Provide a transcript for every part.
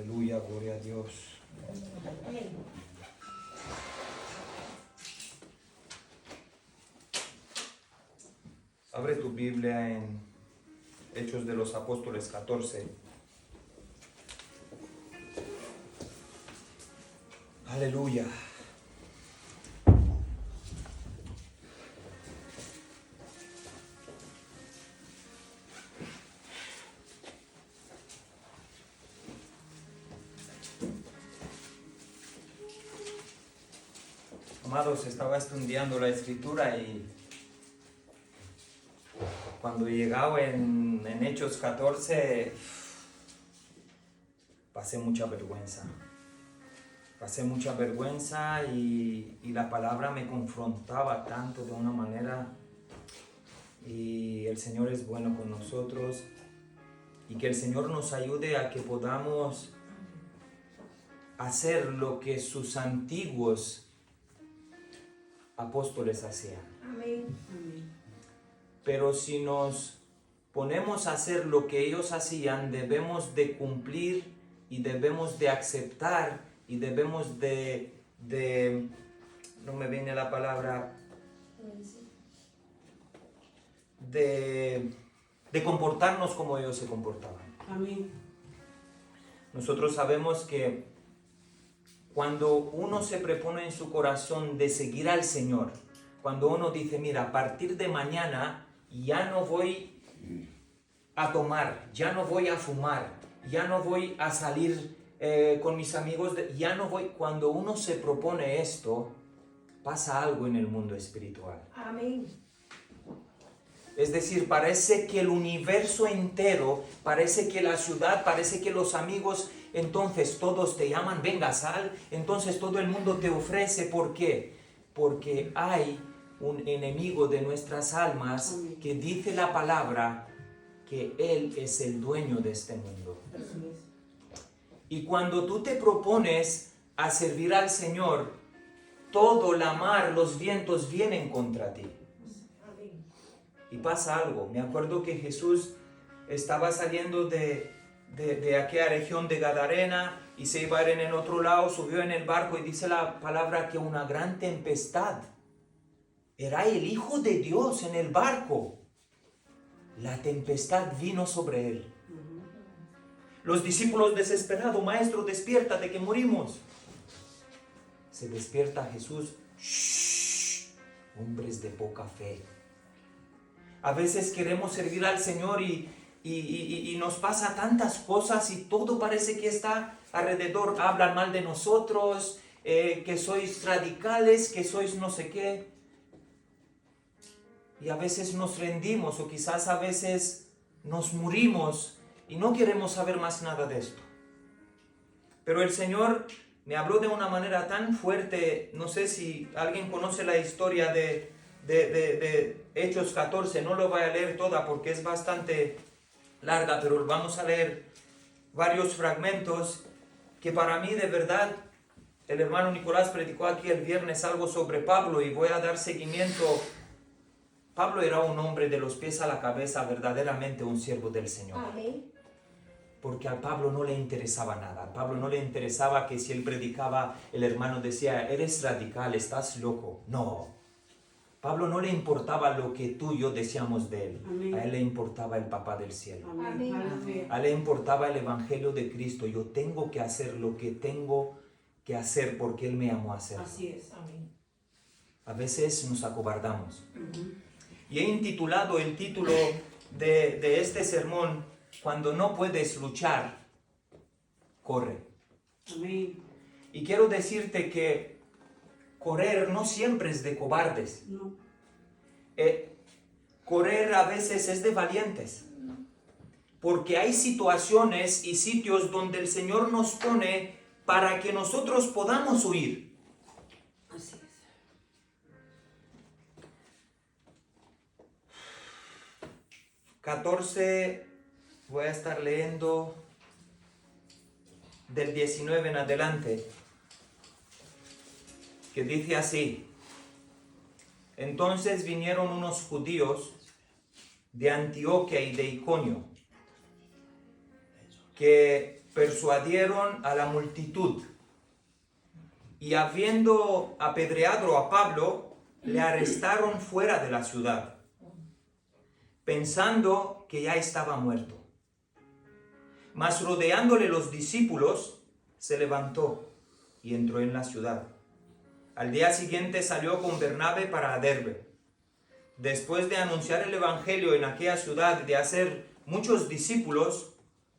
Aleluya, gloria a Dios. Abre tu Biblia en Hechos de los Apóstoles 14. Aleluya. Amados, estaba estudiando la Escritura y cuando llegaba en Hechos 14 pasé mucha vergüenza. Pasé mucha vergüenza y la palabra me confrontaba tanto de una manera. Y el Señor es bueno con nosotros y que el Señor nos ayude a que podamos hacer lo que sus antiguos apóstoles hacían. Amén. Pero si nos ponemos a hacer lo que ellos hacían, debemos de cumplir y debemos de aceptar y debemos de no me viene la palabra, de comportarnos como ellos se comportaban. Amén. Nosotros sabemos que cuando uno se propone en su corazón de seguir al Señor, cuando uno dice, mira, a partir de mañana ya no voy a tomar, ya no voy a fumar, ya no voy a salir con mis amigos, ya no voy. Cuando uno se propone esto, pasa algo en el mundo espiritual. Amén. Es decir, parece que el universo entero, parece que la ciudad, parece que los amigos, entonces todos te llaman, venga, sal, entonces todo el mundo te ofrece. ¿Por qué? Porque hay un enemigo de nuestras almas que dice la palabra que Él es el dueño de este mundo. Y cuando tú te propones a servir al Señor, todo la mar, los vientos vienen contra ti. Y pasa algo. Me acuerdo que Jesús estaba saliendo de aquella región de Gadarena y se iba a ir en el otro lado, subió en el barco y dice la palabra que una gran tempestad. Era el Hijo de Dios en el barco. La tempestad vino sobre él. Los discípulos desesperados, maestro, despiértate que morimos. Se despierta Jesús. ¡Shh! Hombres de poca fe. A veces queremos servir al Señor y nos pasa tantas cosas y todo parece que está alrededor. Hablan mal de nosotros, que sois radicales, que sois no sé qué. Y a veces nos rendimos o quizás a veces nos morimos y no queremos saber más nada de esto. Pero el Señor me habló de una manera tan fuerte. No sé si alguien conoce la historia de Hechos 14, no lo voy a leer toda porque es bastante larga, pero vamos a leer varios fragmentos que para mí de verdad, el hermano Nicolás predicó aquí el viernes algo sobre Pablo y voy a dar seguimiento. Pablo era un hombre de los pies a la cabeza, verdaderamente un siervo del Señor. Amén. Porque a Pablo no le interesaba nada. A Pablo no le interesaba que si él predicaba, el hermano decía, eres radical, estás loco. No. Pablo no le importaba lo que tú y yo decíamos de él. Amén. A él le importaba el papá del cielo. Amén. Amén. A él le importaba el evangelio de Cristo. Yo tengo que hacer lo que tengo que hacer porque él me llamó a hacerlo. Así es. Amén. A veces nos acobardamos. Y he intitulado el título de este sermón, Cuando no puedes luchar, corre. Amén. Y quiero decirte que correr no siempre es de cobardes. No. Correr a veces es de valientes. Porque hay situaciones y sitios donde el Señor nos pone para que nosotros podamos huir. Así es. Voy a estar leyendo del 19 en adelante, que dice así: Entonces vinieron unos judíos de Antioquia y de Iconio, que persuadieron a la multitud y habiendo apedreado a Pablo, le arrestaron fuera de la ciudad, pensando que ya estaba muerto. Mas rodeándole los discípulos, se levantó y entró en la ciudad. Al día siguiente salió con Bernabé para Derbe. Después de anunciar el evangelio en aquella ciudad y de hacer muchos discípulos,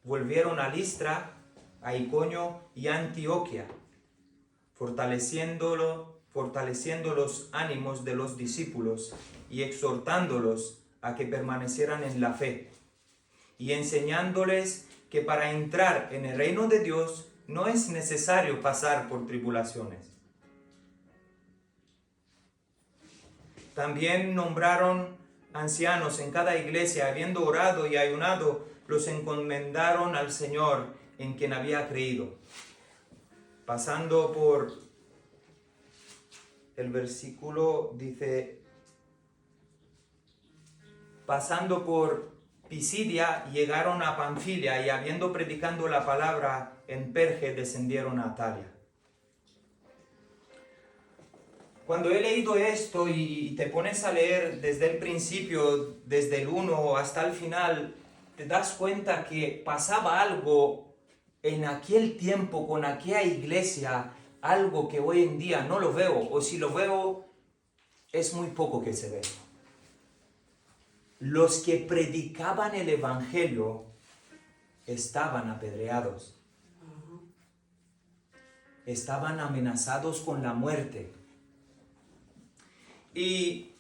volvieron a Listra, a Iconio y a Antioquia, fortaleciendo los ánimos de los discípulos y exhortándolos a que permanecieran en la fe, y enseñándoles que para entrar en el reino de Dios no es necesario pasar por tribulaciones. También nombraron ancianos en cada iglesia, habiendo orado y ayunado, los encomendaron al Señor en quien había creído. Pasando por el versículo, dice, pasando por Pisidia, llegaron a Panfilia y habiendo predicado la palabra en Perge, descendieron a Atalia. Cuando he leído esto y te pones a leer desde el principio, desde el 1 hasta el final, te das cuenta que pasaba algo en aquel tiempo con aquella iglesia, algo que hoy en día no lo veo, o si lo veo, es muy poco que se ve. Los que predicaban el evangelio estaban apedreados, estaban amenazados con la muerte. Y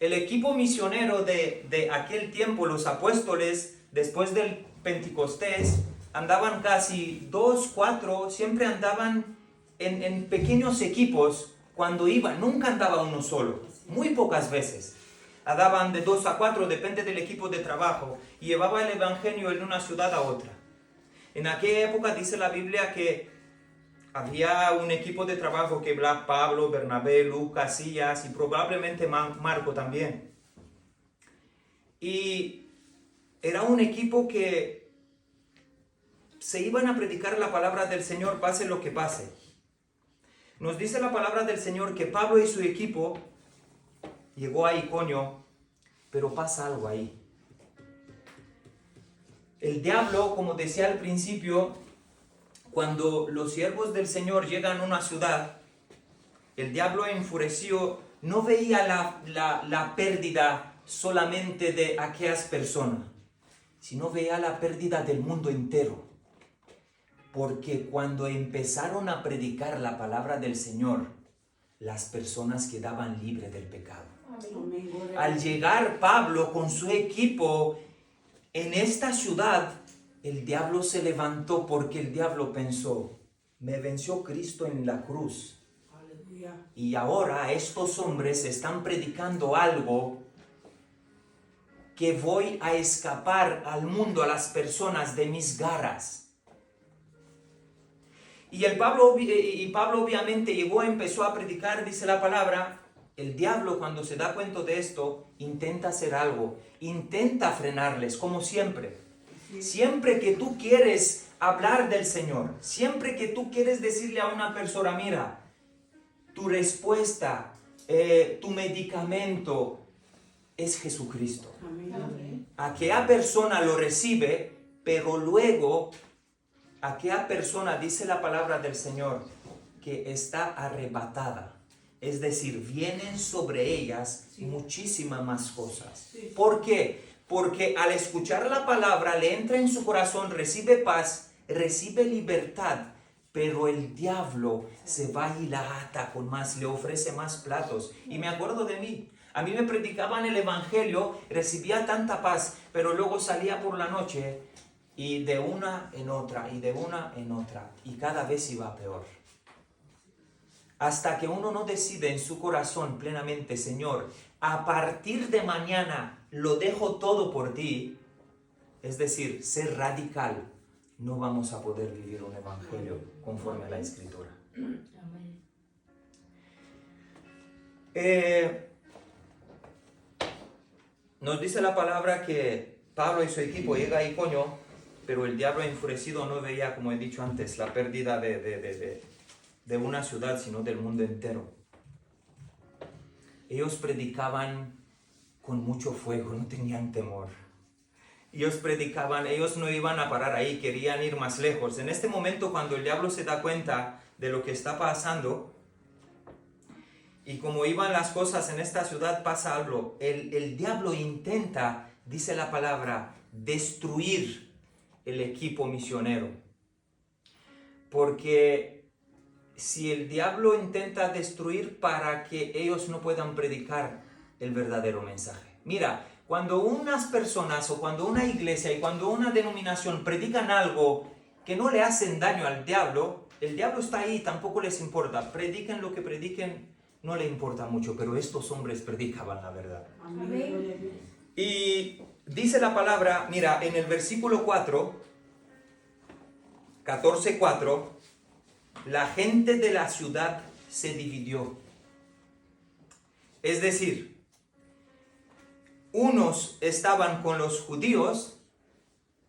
el equipo misionero de aquel tiempo, los apóstoles, después del Pentecostés, andaban casi 2, 4, siempre andaban en pequeños equipos cuando iban, nunca andaba uno solo, muy pocas veces. Andaban de 2 a 4, depende del equipo de trabajo, y llevaba el evangelio de una ciudad a otra. En aquella época dice la Biblia que había un equipo de trabajo que Pablo, Bernabé, Lucas, Silas y probablemente Marco también. Y era un equipo que se iban a predicar la palabra del Señor, pase lo que pase. Nos dice la palabra del Señor que Pablo y su equipo llegó a Iconio, pero pasa algo ahí. El diablo, como decía al principio, cuando los siervos del Señor llegan a una ciudad, el diablo enfurecido no veía la pérdida solamente de aquellas personas, sino veía la pérdida del mundo entero. Porque cuando empezaron a predicar la palabra del Señor, las personas quedaban libres del pecado. Al llegar Pablo con su equipo en esta ciudad, el diablo se levantó porque el diablo pensó, me venció Cristo en la cruz. Aleluya. Y ahora estos hombres están predicando algo que voy a escapar al mundo, a las personas de mis garras. Y Pablo obviamente llegó, empezó a predicar, dice la palabra. El diablo, cuando se da cuenta de esto, intenta hacer algo, intenta frenarles, como siempre. Siempre que tú quieres hablar del Señor, siempre que tú quieres decirle a una persona, mira, tu respuesta, tu medicamento es Jesucristo. Amén. Aquella persona lo recibe, pero luego aquella persona, dice la palabra del Señor, que está arrebatada. Es decir, vienen sobre ellas muchísimas más cosas. ¿Por qué? Porque al escuchar la palabra le entra en su corazón, recibe paz, recibe libertad, pero el diablo se va y la ata con más, le ofrece más platos. Y me acuerdo de mí. A mí me predicaban el evangelio, recibía tanta paz, pero luego salía por la noche y de una en otra, y de una en otra, y cada vez iba peor. Hasta que uno no decide en su corazón plenamente, Señor, a partir de mañana lo dejo todo por ti, es decir, ser radical, no vamos a poder vivir un evangelio conforme a la Escritura. Nos dice la palabra que Pablo y su equipo llegan a Iconio pero el diablo enfurecido no veía, como he dicho antes, la pérdida de una ciudad, sino del mundo entero. Ellos predicaban con mucho fuego, no tenían temor. Ellos predicaban, ellos no iban a parar ahí, querían ir más lejos. En este momento, cuando el diablo se da cuenta de lo que está pasando, y como iban las cosas en esta ciudad, pasa algo. El diablo intenta, dice la palabra, destruir el equipo misionero. Porque si el diablo intenta destruir para que ellos no puedan predicar el verdadero mensaje. Mira, cuando unas personas o cuando una iglesia y cuando una denominación predican algo que no le hacen daño al diablo, el diablo está ahí, tampoco les importa. Prediquen lo que prediquen, no le importa mucho, pero estos hombres predicaban la verdad. Amén. Y dice la palabra, mira, en el versículo 4, 14:4, la gente de la ciudad se dividió. Es decir, unos estaban con los judíos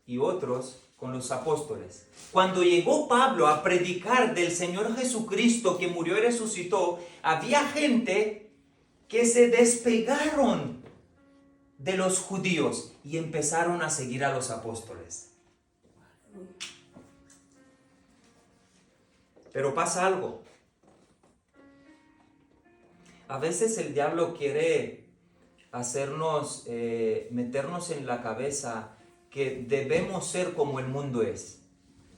y otros con los apóstoles. Cuando llegó Pablo a predicar del Señor Jesucristo que murió y resucitó, había gente que se despegaron de los judíos y empezaron a seguir a los apóstoles. Pero pasa algo. A veces el diablo quiere hacernos, meternos en la cabeza que debemos ser como el mundo es.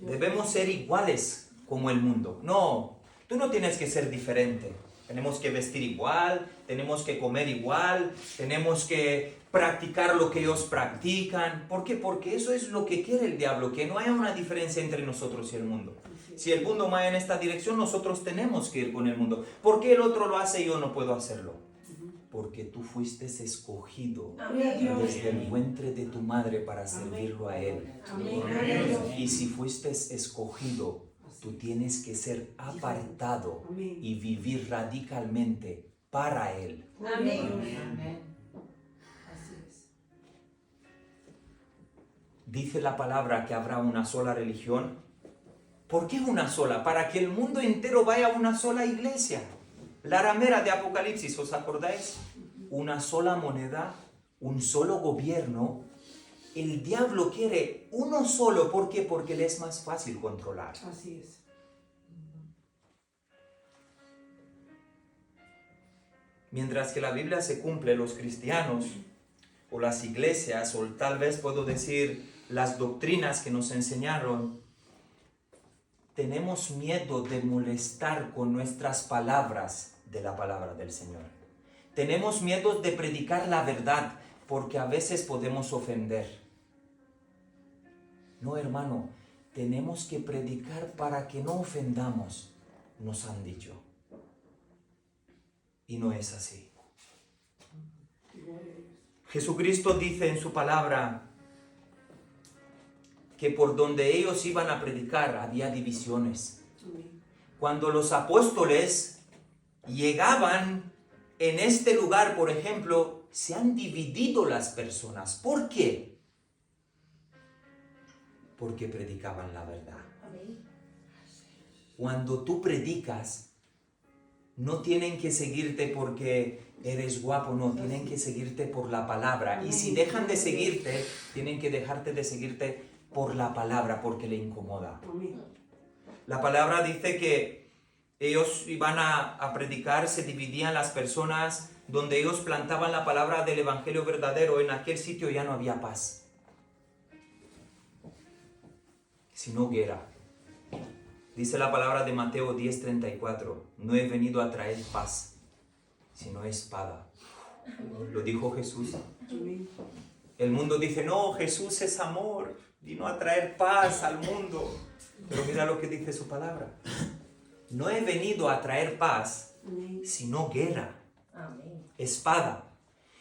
Debemos ser iguales como el mundo. No, tú no tienes que ser diferente. Tenemos que vestir igual, tenemos que comer igual, tenemos que practicar lo que ellos practican. ¿Por qué? Porque eso es lo que quiere el diablo, que no haya una diferencia entre nosotros y el mundo. Si el mundo va en esta dirección, nosotros tenemos que ir con el mundo. ¿Por qué el otro lo hace y yo no puedo hacerlo? Porque tú fuiste escogido desde el vientre de tu madre para servirlo a Él. Y si fuiste escogido, tú tienes que ser apartado y vivir radicalmente para Él. Amén. Así es. Dice la palabra que habrá una sola religión. ¿Por qué una sola? Para que el mundo entero vaya a una sola iglesia. La ramera de Apocalipsis, ¿os acordáis? Una sola moneda, un solo gobierno. El diablo quiere uno solo. ¿Por qué? Porque le es más fácil controlar. Así es. Mientras que la Biblia se cumple, los cristianos o las iglesias, o tal vez puedo decir las doctrinas que nos enseñaron, tenemos miedo de molestar con nuestras palabras de la palabra del Señor. Tenemos miedo de predicar la verdad porque a veces podemos ofender. No, hermano, tenemos que predicar para que no ofendamos, nos han dicho. Y no es así. Jesucristo dice en su palabra que por donde ellos iban a predicar había divisiones. Cuando los apóstoles llegaban en este lugar, por ejemplo, se han dividido las personas. ¿Por qué? Porque predicaban la verdad. Cuando tú predicas, no tienen que seguirte porque eres guapo, no, tienen que seguirte por la palabra. Y si dejan de seguirte, tienen que dejarte de seguirte por la palabra, porque le incomoda. La palabra dice que ellos iban a predicar, se dividían las personas, donde ellos plantaban la palabra del evangelio verdadero, en aquel sitio ya no había paz, sino guerra. Dice la palabra de Mateo 10:34, no he venido a traer paz, sino espada. Lo dijo Jesús. El mundo dice, no, Jesús es amor, vino a traer paz al mundo. Pero mira lo que dice su palabra. No he venido a traer paz, sino guerra. Espada.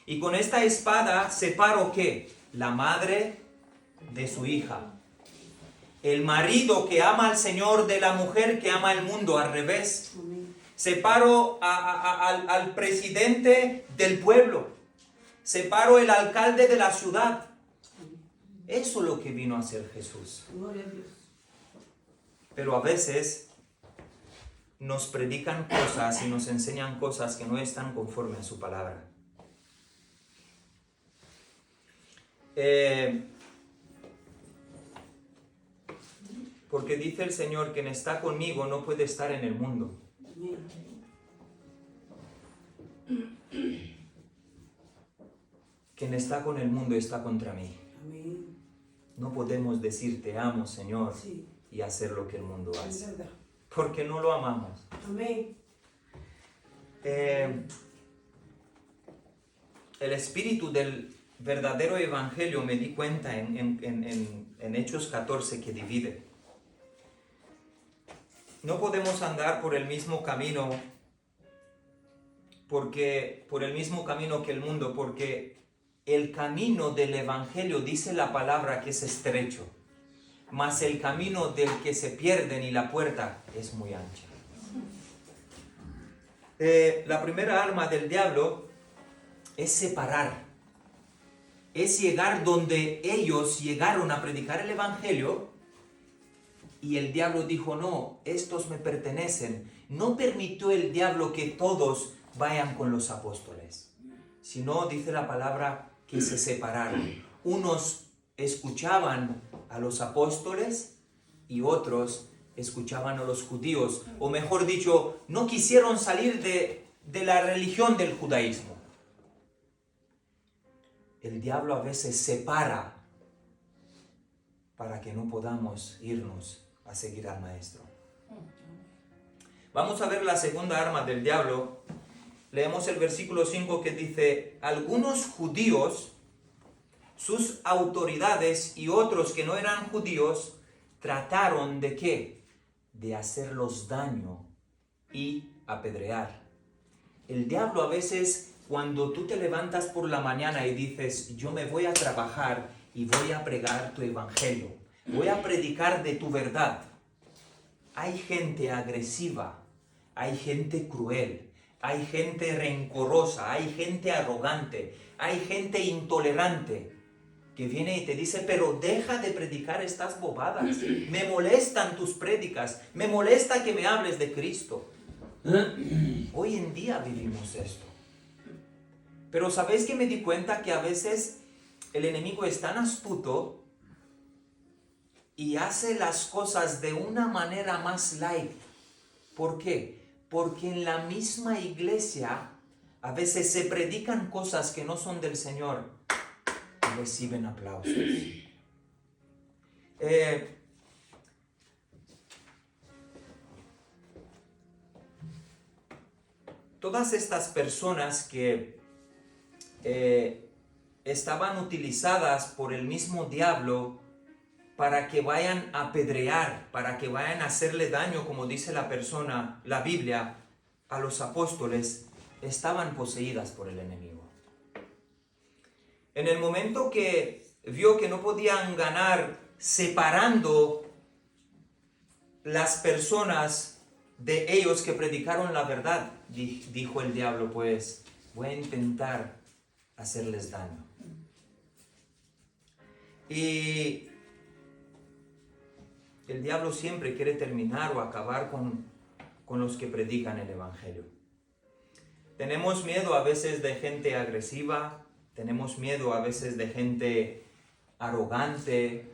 Y con esta espada separo ¿qué? La madre de su hija. El marido que ama al Señor de la mujer que ama el mundo, al revés. Separo al presidente del pueblo. Separo el alcalde de la ciudad. Eso es lo que vino a hacer Jesús. Gloria a Dios. Pero a veces nos predican cosas y nos enseñan cosas que no están conforme a su palabra. Porque dice el Señor, quien está conmigo no puede estar en el mundo. Amén. Quien está con el mundo está contra mí. Amén. No podemos decir te amo, Señor, Sí, y hacer lo que el mundo es hace, verdad. porque no lo amamos. Amén. El espíritu del verdadero evangelio, me di cuenta en Hechos 14, que divide. No podemos andar por el mismo camino que el mundo, porque el camino del evangelio, dice la palabra, que es estrecho, mas el camino del que se pierden y la puerta es muy ancha. La primera arma del diablo es separar, es llegar donde ellos llegaron a predicar el evangelio y el diablo dijo, no, estos me pertenecen. No permitió el diablo que todos vayan con los apóstoles, sino, dice la palabra, que se separaron. Unos escuchaban a los apóstoles y otros escuchaban a los judíos, o mejor dicho, no quisieron salir de la religión del judaísmo. El diablo a veces separa para que no podamos irnos a seguir al maestro. Vamos a ver la segunda arma del diablo. Leemos el versículo 5 que dice, algunos judíos, sus autoridades y otros que no eran judíos, trataron de ¿qué? De hacerlos daño y apedrear. El diablo a veces, cuando tú te levantas por la mañana y dices, yo me voy a trabajar y voy a pregar tu evangelio, voy a predicar de tu verdad. Hay gente agresiva, hay gente cruel, hay gente rencorosa, hay gente arrogante, hay gente intolerante que viene y te dice, pero deja de predicar estas bobadas. Me molestan tus prédicas, me molesta que me hables de Cristo. Hoy en día vivimos esto. Pero ¿sabéis que me di cuenta que a veces el enemigo es tan astuto y hace las cosas de una manera más light? ¿Por qué? Porque en la misma iglesia a veces se predican cosas que no son del Señor y reciben aplausos. Todas estas personas que estaban utilizadas por el mismo diablo para que vayan a apedrear, para que vayan a hacerle daño, como dice la Biblia, a los apóstoles, estaban poseídas por el enemigo. En el momento que vio que no podían ganar separando las personas de ellos que predicaron la verdad, dijo el diablo, pues voy a intentar hacerles daño. Y el diablo siempre quiere terminar o acabar con los que predican el evangelio. Tenemos miedo a veces de gente agresiva, tenemos miedo a veces de gente arrogante.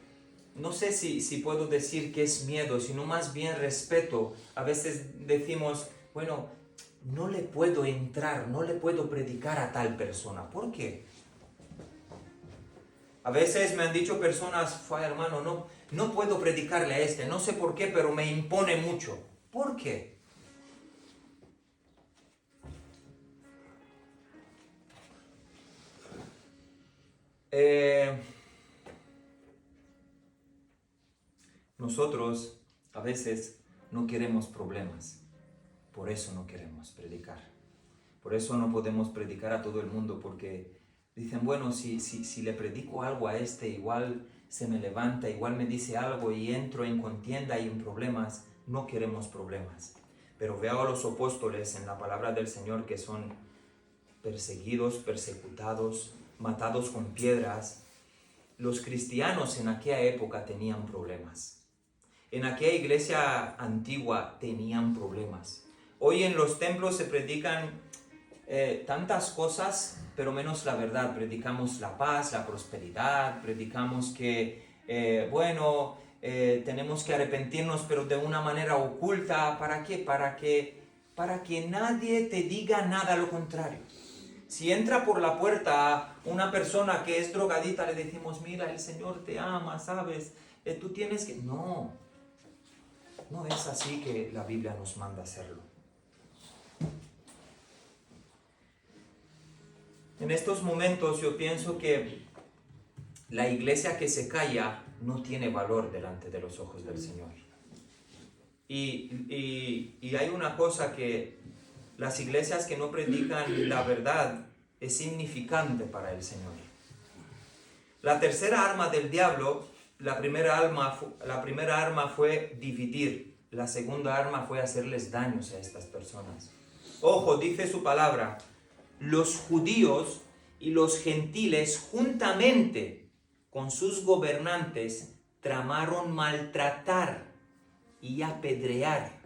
No sé si puedo decir que es miedo, sino más bien respeto. A veces decimos, bueno, no le puedo entrar, no le puedo predicar a tal persona. ¿Por qué? A veces me han dicho personas, hermano, no puedo predicarle a este, no sé por qué, pero me impone mucho. ¿Por qué? Nosotros a veces no queremos problemas, por eso no queremos predicar. Por eso no podemos predicar a todo el mundo, porque dicen, bueno, si le predico algo a este, igual se me levanta, igual me dice algo y entro en contienda y en problemas. No queremos problemas. Pero veo a los apóstoles en la palabra del Señor que son perseguidos, persecutados, matados con piedras. los cristianos en aquella época tenían problemas. En aquella iglesia antigua tenían problemas. Hoy en los templos se predican tantas cosas, pero menos la verdad. Predicamos la paz, la prosperidad, predicamos que, tenemos que arrepentirnos, pero de una manera oculta. ¿Para qué? Para que nadie te diga nada lo contrario. Si entra por la puerta una persona que es drogadita, le decimos, mira, el Señor te ama, ¿sabes? Tú tienes que... No es así que la Biblia nos manda hacerlo. En estos momentos yo pienso que la iglesia que se calla no tiene valor delante de los ojos del Señor. Y hay una cosa que las iglesias que no predican la verdad es significante para el Señor. La tercera arma del diablo, la primera arma fue dividir, la segunda arma fue hacerles daños a estas personas. Ojo, dice su palabra, los judíos y los gentiles juntamente con sus gobernantes tramaron maltratar y apedrear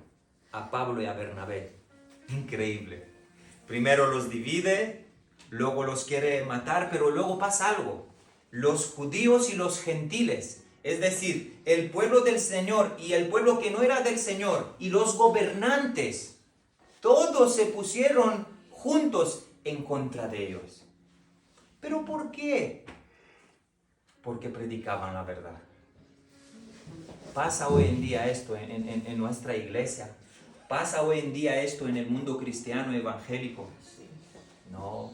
a Pablo y a Bernabé. Increíble. Primero los divide, luego los quiere matar, pero luego pasa algo. Los judíos y los gentiles, es decir, el pueblo del Señor y el pueblo que no era del Señor, y los gobernantes, todos se pusieron juntos en contra de ellos. ¿Pero por qué? Porque predicaban la verdad. Pasa hoy en día esto en nuestra iglesia. Pasa hoy en día esto en el mundo cristiano evangélico. No.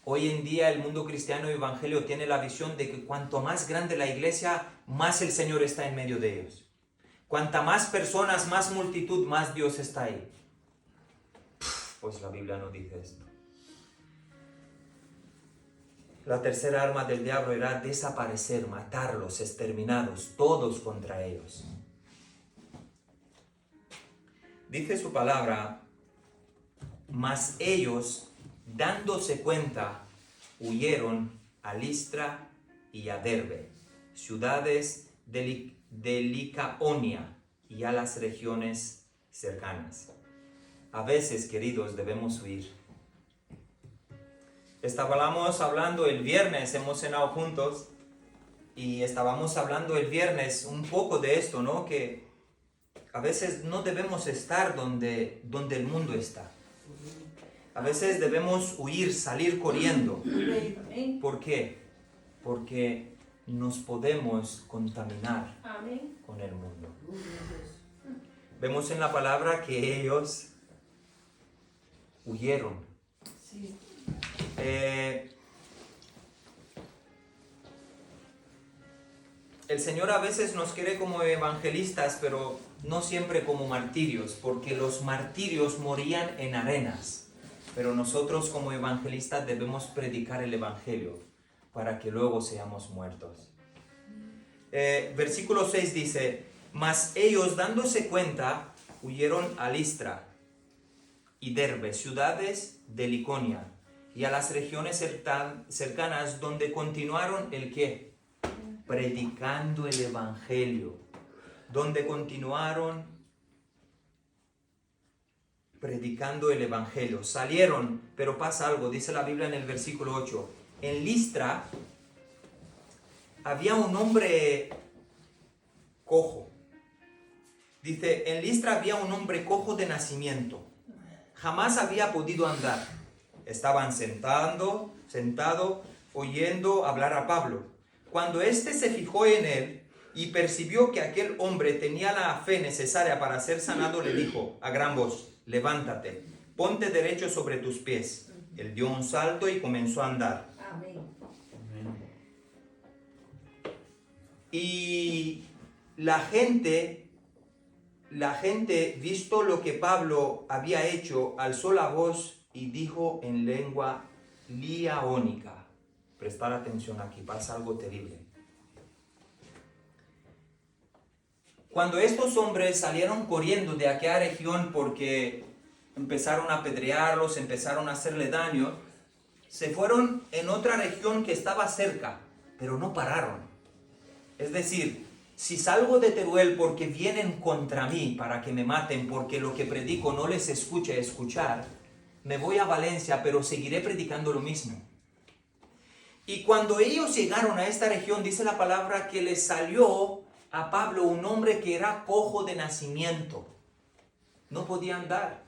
Hoy en día el mundo cristiano evangélico tiene la visión de que cuanto más grande la iglesia, más el Señor está en medio de ellos. Cuanta más personas, más multitud, más Dios está ahí. Pues la Biblia no dice esto. La tercera arma del diablo era desaparecer, matarlos, exterminados, todos contra ellos. Dice su palabra, mas ellos, dándose cuenta, huyeron a Listra y a Derbe, ciudades de Licaonia y a las regiones cercanas. A veces, queridos, debemos huir. Estábamos hablando el viernes, hemos cenado juntos, y estábamos hablando el viernes un poco de esto, ¿no? Que a veces no debemos estar donde el mundo está. A veces debemos huir, salir corriendo. ¿Por qué? Porque nos podemos contaminar con el mundo. Vemos en la palabra que ellos huyeron. Sí. El Señor a veces nos quiere como evangelistas, pero no siempre como martirios, porque los martirios morían en arenas. Pero nosotros como evangelistas debemos predicar el evangelio para que luego seamos muertos. Versículo 6 dice, mas ellos dándose cuenta huyeron a Listra y Derbe, ciudades de Licaonia, y a las regiones cercanas, donde continuaron el ¿qué? Predicando el evangelio. Donde continuaron predicando el evangelio. Salieron, pero pasa algo, dice la Biblia en el versículo 8. En Listra había un hombre cojo. Dice, en Listra había un hombre cojo de nacimiento. Jamás había podido andar. Estaban sentado, oyendo hablar a Pablo. Cuando éste se fijó en él y percibió que aquel hombre tenía la fe necesaria para ser sanado, le dijo a gran voz, levántate, ponte derecho sobre tus pies. Él dio un salto y comenzó a andar. Amén. Y la gente, visto lo que Pablo había hecho, alzó la voz y dijo en lengua licaónica. Prestar atención aquí, pasa algo terrible. Cuando estos hombres salieron corriendo de aquella región porque empezaron a apedrearlos, empezaron a hacerle daño, se fueron en otra región que estaba cerca, pero no pararon. Es decir, si salgo de Teruel porque vienen contra mí para que me maten, porque lo que predico no les escucha escuchar, me voy a Valencia, pero seguiré predicando lo mismo. Y cuando ellos llegaron a esta región, dice la palabra que le salió a Pablo un hombre que era cojo de nacimiento. No podía andar.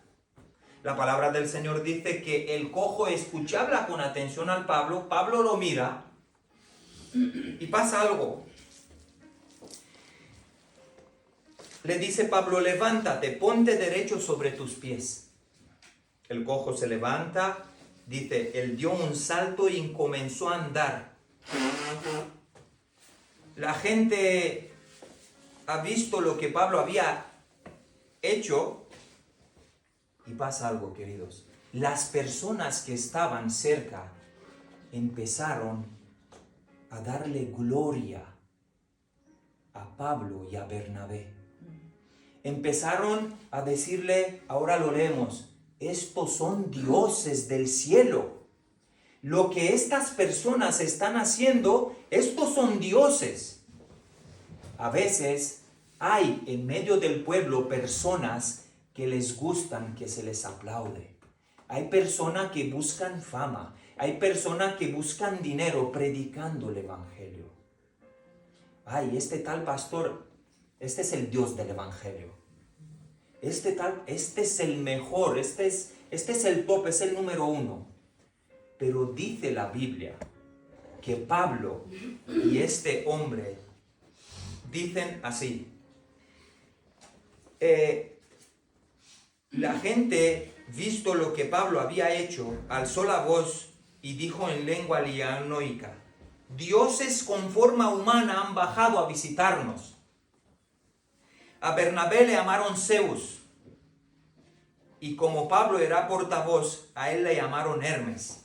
La palabra del Señor dice que el cojo escuchaba con atención al Pablo. Pablo lo mira y pasa algo. Le dice Pablo, levántate, ponte derecho sobre tus pies. El cojo se levanta, dice, él dio un salto y comenzó a andar. La gente ha visto lo que Pablo había hecho y pasa algo, queridos. Las personas que estaban cerca empezaron a darle gloria a Pablo y a Bernabé. Empezaron a decirle, ahora lo leemos, estos son dioses del cielo. Lo que estas personas están haciendo, estos son dioses. A veces hay en medio del pueblo personas que les gustan que se les aplaude. Hay personas que buscan fama. Hay personas que buscan dinero predicando el evangelio. Ay, este tal pastor, este es el Dios del evangelio. Este es el mejor, este es el top, es el número 1. Pero dice la Biblia que Pablo y este hombre dicen así. La gente, visto lo que Pablo había hecho, alzó la voz y dijo en lengua lianoica, dioses con forma humana han bajado a visitarnos. A Bernabé le llamaron Zeus, y como Pablo era portavoz, a él le llamaron Hermes.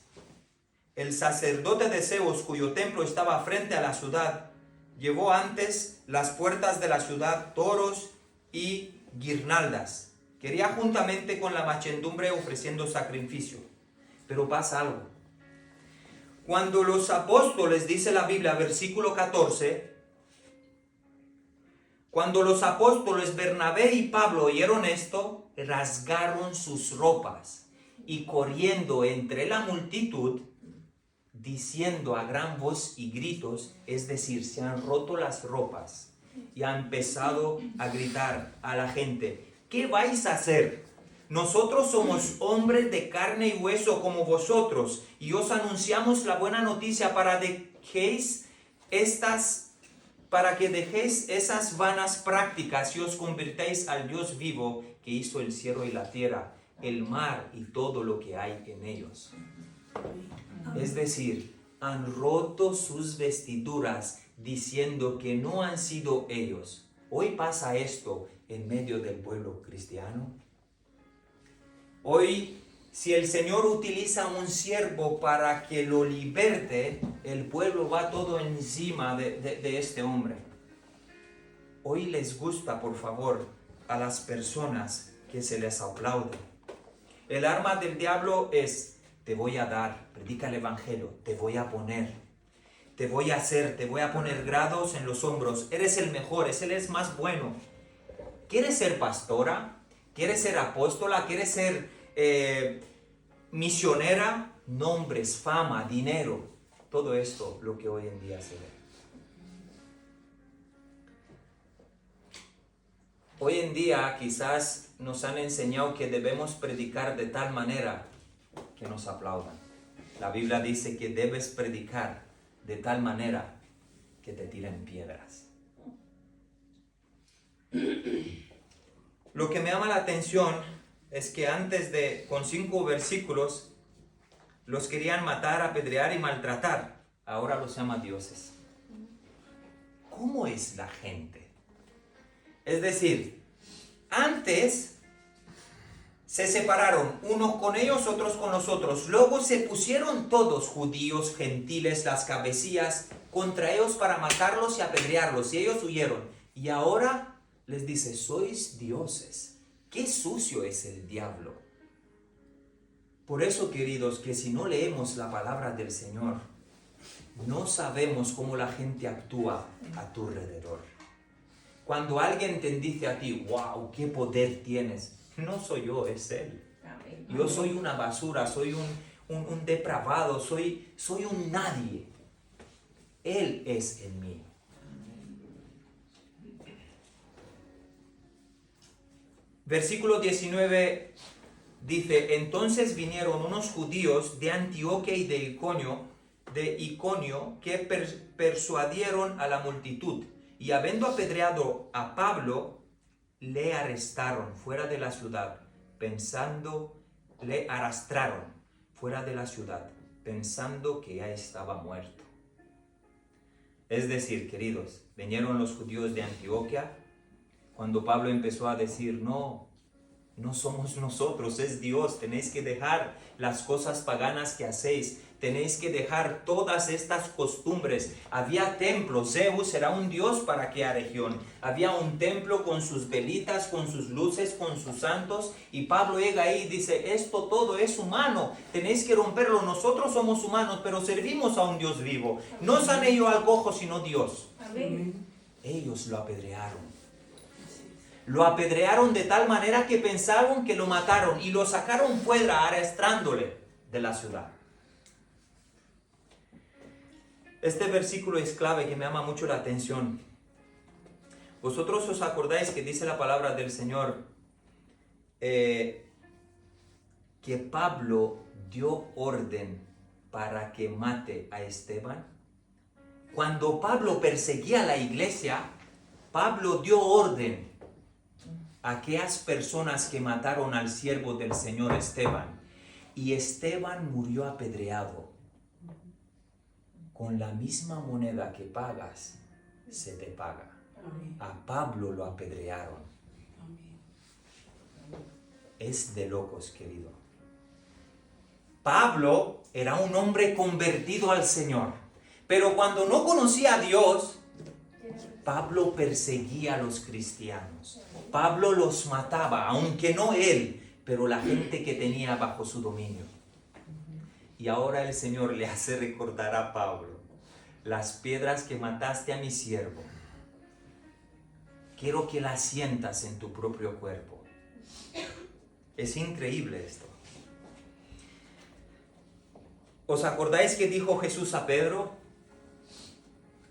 El sacerdote de Zeus, cuyo templo estaba frente a la ciudad, llevó antes las puertas de la ciudad toros y guirnaldas. Quería juntamente con la machedumbre ofreciendo sacrificio. Pero pasa algo. Cuando los apóstoles, dice la Biblia, versículo 14, cuando los apóstoles Bernabé y Pablo oyeron esto, rasgaron sus ropas y corriendo entre la multitud, diciendo a gran voz y gritos, es decir, se han roto las ropas y han empezado a gritar a la gente, ¿qué vais a hacer? Nosotros somos hombres de carne y hueso como vosotros y os anunciamos la buena noticia para que dejéis esas vanas prácticas y os convirtáis al Dios vivo que hizo el cielo y la tierra, el mar y todo lo que hay en ellos. Es decir, han roto sus vestiduras diciendo que no han sido ellos. Hoy pasa esto en medio del pueblo cristiano. Hoy, si el Señor utiliza un siervo para que lo liberte, el pueblo va todo encima de este hombre. Hoy les gusta, por favor, a las personas que se les aplaude. El arma del diablo es, te voy a dar, predica el evangelio, te voy a poner, te voy a poner grados en los hombros, eres el mejor, eres más bueno. ¿Quieres ser pastora? ¿Quieres ser apóstola? ¿Quieres ser misionera? Nombres, fama, dinero, todo esto lo que hoy en día se ve. Hoy en día quizás nos han enseñado que debemos predicar de tal manera que nos aplaudan. La Biblia dice que debes predicar de tal manera que te tiren piedras. Lo que me llama la atención es que con 5 versículos, los querían matar, apedrear y maltratar. Ahora los llama dioses. ¿Cómo es la gente? Es decir, antes se separaron unos con ellos, otros con nosotros. Luego se pusieron todos, judíos, gentiles, las cabecillas, contra ellos para matarlos y apedrearlos. Y ellos huyeron. Y ahora les dice, sois dioses. Qué sucio es el diablo. Por eso, queridos, que si no leemos la palabra del Señor, No sabemos cómo la gente actúa a tu alrededor. Cuando alguien te dice a ti, wow, qué poder tienes, no soy yo, es Él. Amén. Yo soy una basura, soy un depravado, soy un nadie. Él es en mí. Versículo 19 dice, entonces vinieron unos judíos de Antioquía y de Iconio que persuadieron a la multitud, y habiendo apedreado a Pablo, le arrestaron fuera de la ciudad, le arrastraron fuera de la ciudad, pensando que ya estaba muerto. Es decir, queridos, vinieron los judíos de Antioquía, cuando Pablo empezó a decir, no somos nosotros, es Dios, tenéis que dejar las cosas paganas que hacéis, tenéis que dejar todas estas costumbres. Había templos, Zeus era un dios para aquella región, había un templo con sus velitas, con sus luces, con sus santos, y Pablo llega ahí y dice, esto todo es humano, tenéis que romperlo, nosotros somos humanos, pero servimos a un Dios vivo, no sané yo al cojo, sino Dios. Amén. Ellos lo apedrearon. Lo apedrearon de tal manera que pensaron que lo mataron y lo sacaron fuera arrastrándole de la ciudad. Este versículo es clave que me llama mucho la atención. Vosotros os acordáis que dice la palabra del Señor que Pablo dio orden para que mate a Esteban. Cuando Pablo perseguía a la iglesia, Pablo dio orden a aquellas personas que mataron al siervo del Señor Esteban. Y Esteban murió apedreado. Con la misma moneda que pagas, se te paga. A Pablo lo apedrearon. Es de locos, querido. Pablo era un hombre convertido al Señor. Pero cuando no conocía a Dios, Pablo perseguía a los cristianos. Pablo los mataba, aunque no él, pero la gente que tenía bajo su dominio. Y ahora el Señor le hace recordar a Pablo, las piedras que mataste a mi siervo, quiero que las sientas en tu propio cuerpo. Es increíble esto. ¿Os acordáis que dijo Jesús a Pedro?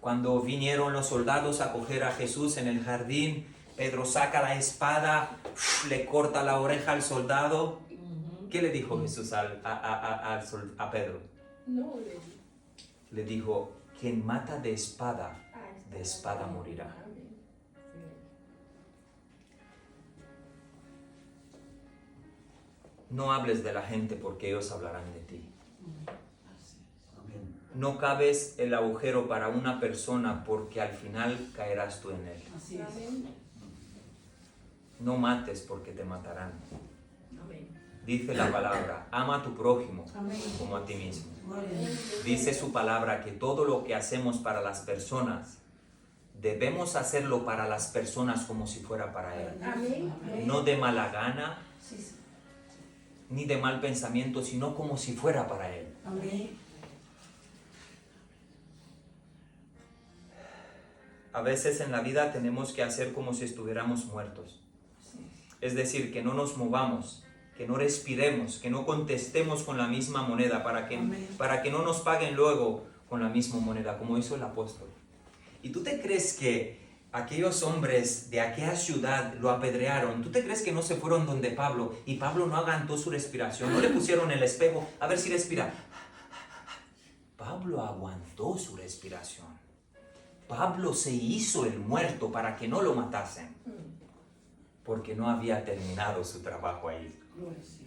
Cuando vinieron los soldados a coger a Jesús en el jardín, Pedro saca la espada, le corta la oreja al soldado. ¿Qué le dijo Jesús a Pedro? No, Le dijo, quien mata de espada morirá. No hables de la gente porque ellos hablarán de ti. No cabes el agujero para una persona porque al final caerás tú en él. Así es. No mates porque te matarán. Amén. Dice la palabra, ama a tu prójimo Amén. como a ti mismo. Gloria a Dios. Dice su palabra que todo lo que hacemos para las personas, debemos hacerlo para las personas como si fuera para Él. Amén. No de mala gana, Sí, sí. ni de mal pensamiento, sino como si fuera para Él. Amén. A veces en la vida tenemos que hacer como si estuviéramos muertos. Es decir, que no nos movamos, que no respiremos, que no contestemos con la misma moneda para que no nos paguen luego con la misma moneda, como hizo el apóstol. ¿Y tú te crees que aquellos hombres de aquella ciudad lo apedrearon? ¿Tú te crees que no se fueron donde Pablo y Pablo no aguantó su respiración? ¿No le pusieron el espejo a ver si respira? Pablo aguantó su respiración. Pablo se hizo el muerto para que no lo matasen, porque no había terminado su trabajo ahí. Gloria a Dios.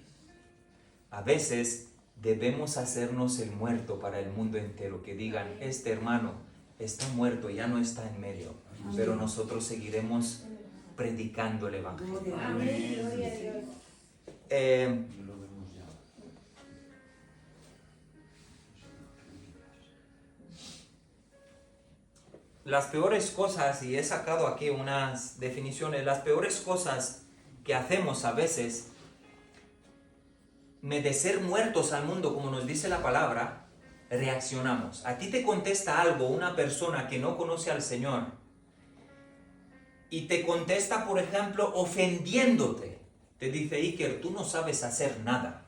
A veces debemos hacernos el muerto para el mundo entero, que digan, este hermano está muerto, ya no está en medio, pero nosotros seguiremos predicando el Evangelio. Gloria a Amén. Gloria a Dios. Las peores cosas, y he sacado aquí unas definiciones, las peores cosas que hacemos a veces, de ser muertos al mundo, como nos dice la palabra, reaccionamos. A ti te contesta algo una persona que no conoce al Señor y te contesta, por ejemplo, ofendiéndote. Te dice: Iker, tú no sabes hacer nada.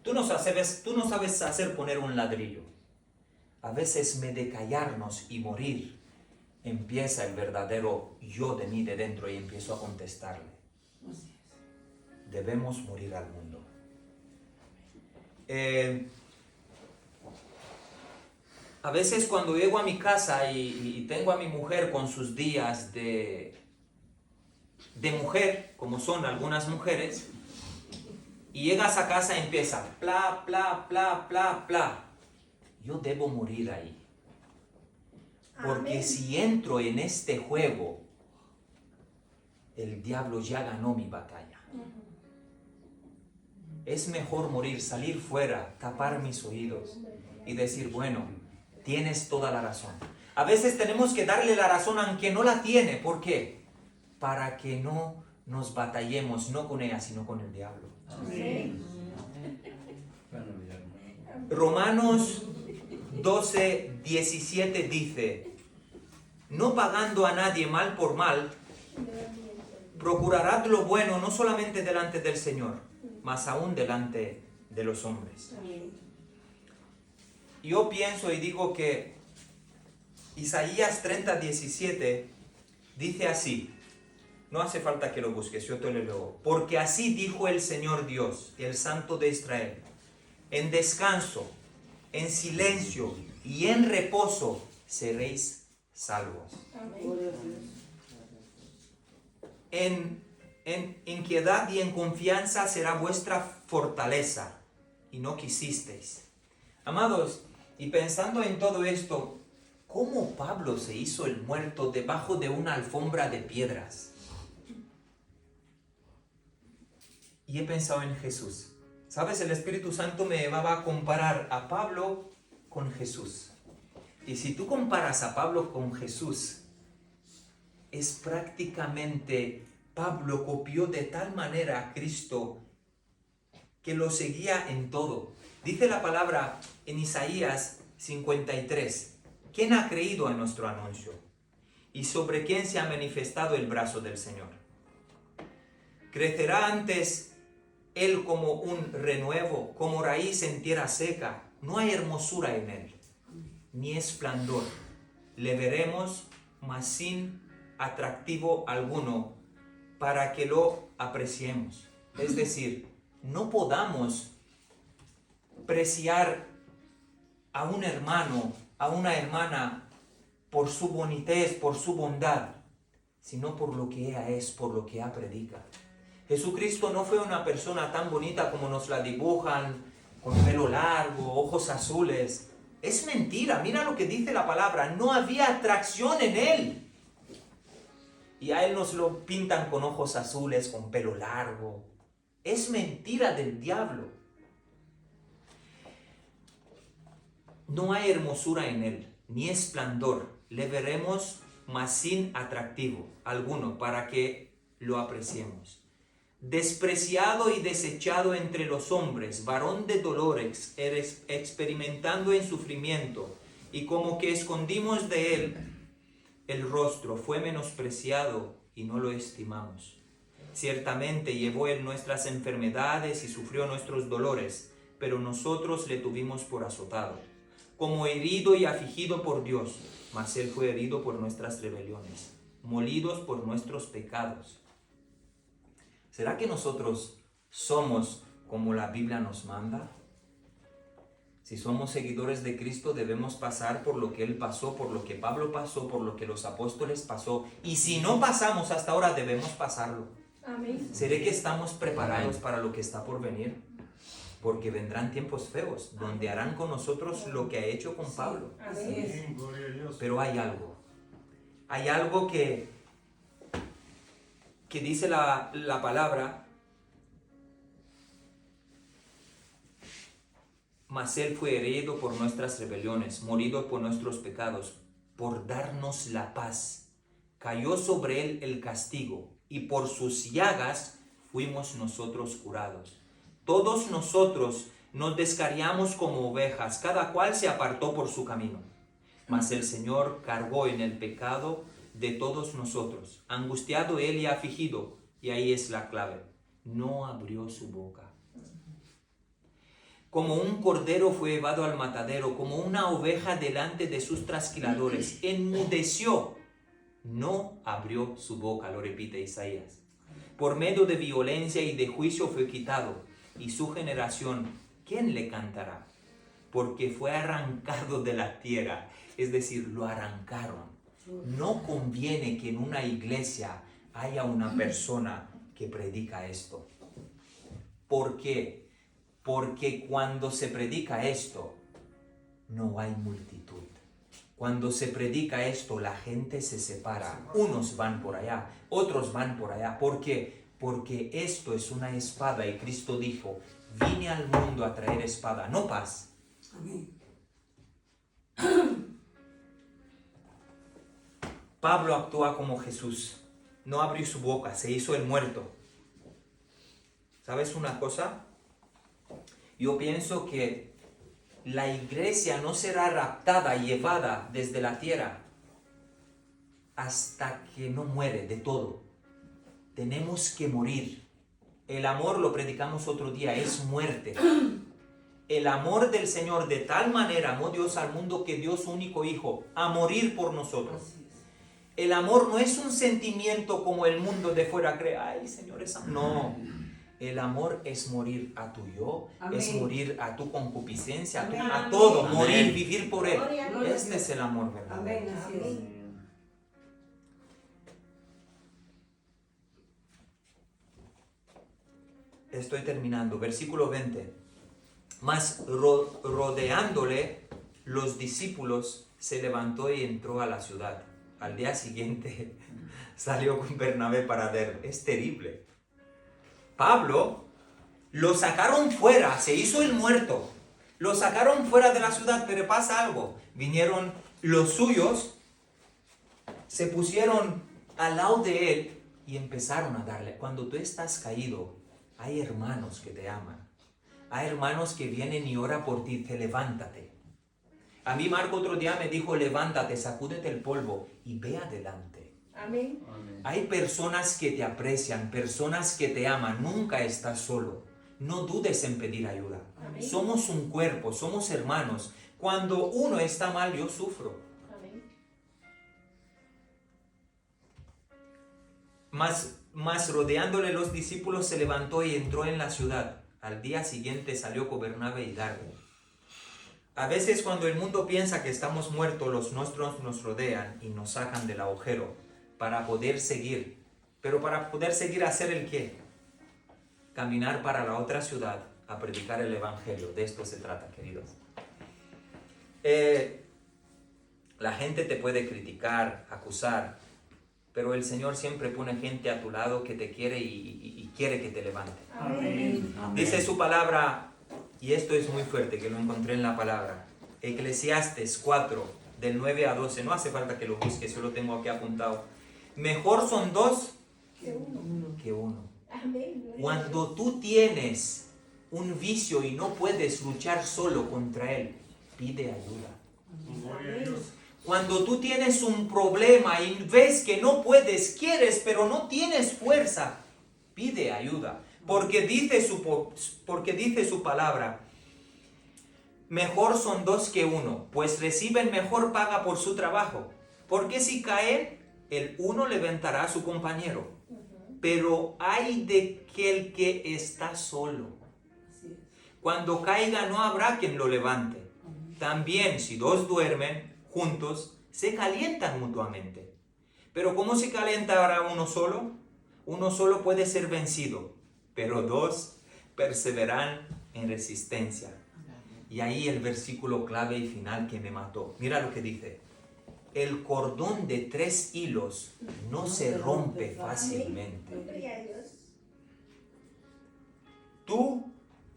Tú no sabes hacer poner un ladrillo. A veces, me de callarnos y morir, empieza el verdadero yo de mí de dentro y empiezo a contestarle. Así es. Debemos morir al mundo. A veces cuando llego a mi casa y tengo a mi mujer con sus días de mujer, como son algunas mujeres, y llegas a casa y empieza pla, pla, pla, pla, pla. Yo debo morir ahí. Porque Amén. si entro en este juego, el diablo ya ganó mi batalla. Es mejor morir, salir fuera, tapar mis oídos y decir: bueno, tienes toda la razón. A veces tenemos que darle la razón aunque no la tiene. ¿Por qué? Para que no nos batallemos, no con ella, sino con el diablo. Amén. Romanos 12:17 dice: no pagando a nadie mal por mal, procurarad lo bueno no solamente delante del Señor, mas aún delante de los hombres. Yo pienso y digo que Isaías 30:17 dice así. No hace falta que lo busques, yo te lo leo. Porque así dijo el Señor Dios, el Santo de Israel: en descanso, en silencio y en reposo seréis salvos. Gloria a Dios. En inquietud y en confianza será vuestra fortaleza, y no quisisteis. Amados, y pensando en todo esto, ¿cómo Pablo se hizo el muerto debajo de una alfombra de piedras? Y he pensado en Jesús. ¿Sabes? El Espíritu Santo me llevaba a comparar a Pablo con Jesús. Y si tú comparas a Pablo con Jesús, es prácticamente Pablo copió de tal manera a Cristo que lo seguía en todo. Dice la palabra en Isaías 53: ¿quién ha creído en nuestro anuncio? ¿Y sobre quién se ha manifestado el brazo del Señor? Crecerá antes él como un renuevo, como raíz en tierra seca. No hay hermosura en él, ni esplendor. Le veremos, mas sin atractivo alguno, para que lo apreciemos. Es decir, no podamos apreciar a un hermano, a una hermana, por su bonitez, por su bondad, sino por lo que ella es, por lo que ella predica. Jesucristo no fue una persona tan bonita como nos la dibujan, con pelo largo, ojos azules. Es mentira, mira lo que dice la palabra: no había atracción en él. Y a él nos lo pintan con ojos azules, con pelo largo. Es mentira del diablo. No hay hermosura en él, ni esplendor. Le veremos, mas sin atractivo alguno, para que lo apreciemos. Despreciado y desechado entre los hombres, varón de dolores, eres experimentando en sufrimiento, y como que escondimos de él el rostro. Fue menospreciado y no lo estimamos. Ciertamente llevó él nuestras enfermedades y sufrió nuestros dolores, pero nosotros le tuvimos por azotado, como herido y afligido por Dios, mas él fue herido por nuestras rebeliones, molidos por nuestros pecados. ¿Será que nosotros somos como la Biblia nos manda? Si somos seguidores de Cristo, debemos pasar por lo que Él pasó, por lo que Pablo pasó, por lo que los apóstoles pasó. Y si no pasamos hasta ahora, debemos pasarlo. Amén. ¿Será que estamos preparados para lo que está por venir? Porque vendrán tiempos feos, donde harán con nosotros lo que ha hecho con Pablo. Así es. Pero hay algo. Hay algo que dice la palabra: mas él fue herido por nuestras rebeliones, morido por nuestros pecados, por darnos la paz. Cayó sobre él el castigo, y por sus llagas fuimos nosotros curados. Todos nosotros nos descarriamos como ovejas, cada cual se apartó por su camino. Mas el Señor cargó en el pecado de todos nosotros. Angustiado él y afligido, y ahí es la clave, no abrió su boca. Como un cordero fue llevado al matadero, como una oveja delante de sus trasquiladores, enmudeció, no abrió su boca, lo repite Isaías. Por medio de violencia y de juicio fue quitado, y su generación, ¿quién le cantará? Porque fue arrancado de la tierra, es decir, lo arrancaron. No conviene que en una iglesia haya una persona que predica esto. ¿Por qué? Porque cuando se predica esto, no hay multitud. Cuando se predica esto, la gente se separa. Unos van por allá, otros van por allá. ¿Por qué? Porque esto es una espada y Cristo dijo, vine al mundo a traer espada, no paz. Amén. Pablo actúa como Jesús. No abrió su boca, se hizo el muerto. ¿Sabes una cosa? Yo pienso que la iglesia no será raptada y llevada desde la tierra hasta que no muere de todo. Tenemos que morir. El amor, lo predicamos otro día, es muerte. El amor del Señor de tal manera amó Dios al mundo que dio su único hijo a morir por nosotros. Así es. El amor no es un sentimiento como el mundo de fuera cree. Ay, Señor, es amor. No. El amor es morir a tu yo, Amén. es morir a tu concupiscencia, Amén. a todo, Amén. morir, vivir por Él. Gloria a Dios. Este es el amor verdadero. Amén, así es. Estoy terminando. Versículo 20. Mas rodeándole los discípulos, se levantó y entró a la ciudad. Al día siguiente salió con Bernabé para ver. Es terrible. Pablo lo sacaron fuera, se hizo el muerto. Lo sacaron fuera de la ciudad, pero pasa algo. Vinieron los suyos, se pusieron al lado de él y empezaron a darle. Cuando tú estás caído, hay hermanos que te aman. Hay hermanos que vienen y oran por ti, te levántate. A mí Marco otro día me dijo, levántate, sacúdete el polvo y ve adelante. Amén. Hay personas que te aprecian, personas que te aman, nunca estás solo. No dudes en pedir ayuda. Amén. Somos un cuerpo, somos hermanos. Cuando uno está mal, yo sufro. Amén. Mas rodeándole los discípulos se levantó y entró en la ciudad. Al día siguiente salió con Bernabé y Darbo. A veces cuando el mundo piensa que estamos muertos, los nuestros nos rodean y nos sacan del agujero para poder seguir. Pero para poder seguir, ¿hacer el qué? Caminar para la otra ciudad a predicar el evangelio. De esto se trata, queridos. La gente te puede criticar, acusar, pero el Señor siempre pone gente a tu lado que te quiere y quiere que te levante. Amén. Dice su palabra, y esto es muy fuerte, que lo encontré en la palabra, Eclesiastes 4, del 9 a 12, no hace falta que lo busques, yo lo tengo aquí apuntado. Mejor son dos Que uno. que uno. Amén. Gloria a Cuando Dios. tú tienes un vicio y no puedes luchar solo contra él, pide ayuda. Amén. Cuando tú tienes un problema y ves que no puedes, quieres, pero no tienes fuerza, pide ayuda. Porque dice su palabra, mejor son dos que uno, pues reciben mejor paga por su trabajo. Porque si caen, el uno levantará a su compañero. Pero hay de aquel que está solo. Así es. Cuando caiga no habrá quien lo levante. También si dos duermen juntos, se calientan mutuamente. Pero ¿cómo se calentará uno solo? Uno solo puede ser vencido, pero dos perseveran en resistencia. Y ahí el versículo clave y final que me mató. Mira lo que dice. El cordón de 3 hilos no se rompe fácilmente. Gloria a Dios. Tú,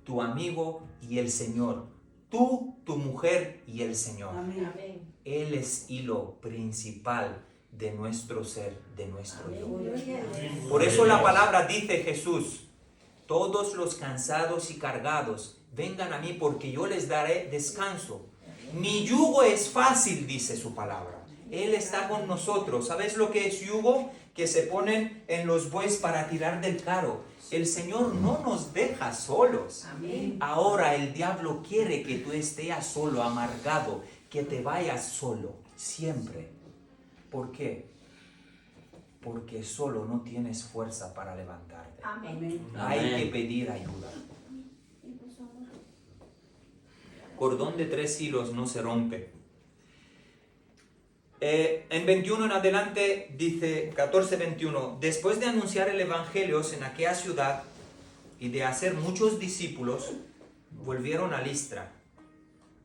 tu amigo y el Señor. Tú, tu mujer y el Señor. Amén. Amén. Él es hilo principal de nuestro ser, de nuestro yo. Gloria a Dios. Por eso la palabra dice Jesús, todos los cansados y cargados, Vengan a mí porque yo les daré descanso. Mi yugo es fácil, dice su palabra. Él está con nosotros. ¿Sabes lo que es yugo? Que se ponen en los bueyes para tirar del carro. El Señor no nos deja solos. Amén. Ahora el diablo quiere que tú estés solo, amargado, que te vayas solo, siempre. ¿Por qué? Porque solo no tienes fuerza para levantarte. Amén. Hay que pedir ayuda. Cordón de 3 hilos no se rompe. En 21 en adelante dice 14:21, después de anunciar el evangelio en aquella ciudad y de hacer muchos discípulos, volvieron a Listra,